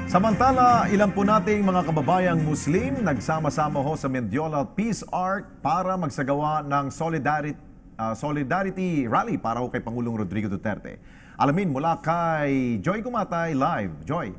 Samantala, ilan po nating mga kababayang Muslim nagsama-sama ho sa Mendiola Peace Arc para magsagawa ng Solidarity Rally para ho kay Pangulong Rodrigo Duterte. Alamin mula kay Joy Gumatay live. Joy.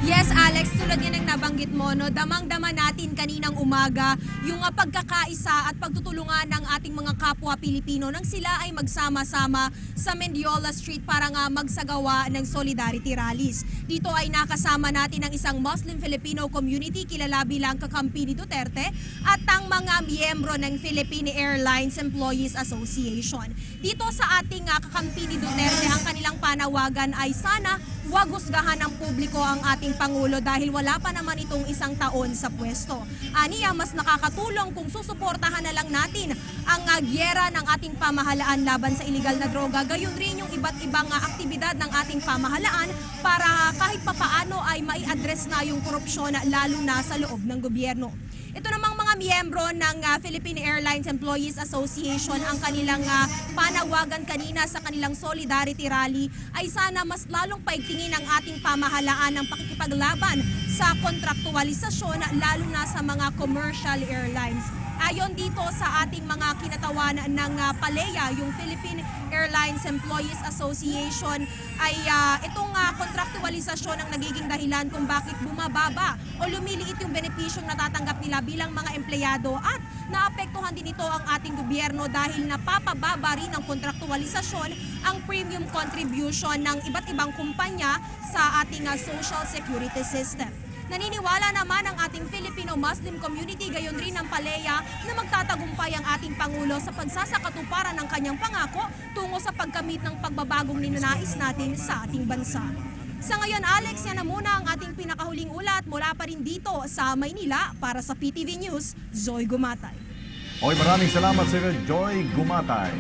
Yes, Alex, tulad yan ang nabanggit mo, no? Damang-dama natin kaninang umaga yung pagkakaisa at pagtutulungan ng ating mga kapwa Pilipino nang sila ay magsama-sama sa Mendiola Street para nga magsagawa ng Solidarity Rallies. Dito ay nakasama natin ang isang Muslim Filipino community kilala bilang kakampi ni Duterte at ang mga miyembro ng Philippine Airlines Employees Association. Dito sa ating kakampi ni Duterte, ang kanilang panawagan ay sana huwag husgahan ng publiko ang ating Pangulo dahil wala pa naman itong isang taon sa pwesto. Aniya, mas nakakatulong kung susuportahan na lang natin ang gyera ng ating pamahalaan laban sa iligal na droga. Gayon rin yung iba't ibang aktibidad ng ating pamahalaan para kahit papaano ay mai-address na yung korupsyon lalo na sa loob ng gobyerno. Ito namang mga miyembro ng Philippine Airlines Employees Association, ang kanilang panawagan kanina sa kanilang Solidarity Rally ay sana mas lalong paigtingin ang ating pamahalaan ng pakikipaglaban sa kontraktualisasyon lalo na sa mga commercial airlines. Ayon dito sa ating mga kinatawan ng PALEA, yung Philippine Airlines Employees Association, ay itong kontraktualisasyon ang nagiging dahilan kung bakit bumababa o lumiliit yung benepisyong natatanggap nila bilang mga empleyado at naapektuhan din ito ang ating gobyerno dahil napapababa rin ng kontraktualisasyon ang premium contribution ng iba't ibang kumpanya sa ating social security system. Naniniwala naman ang ating Filipino Muslim community, gayon rin ang PALEA, na magtatagumpay ang ating Pangulo sa pagsasakatuparan ng kanyang pangako tungo sa pagkamit ng pagbabagong ninanais natin sa ating bansa. Sa ngayon, Alex, yan na muna ang ating pinakahuling ulat mula pa rin dito sa Maynila. Para sa PTV News, Joy Gumatay. Maraming salamat Sir Joy Gumatay.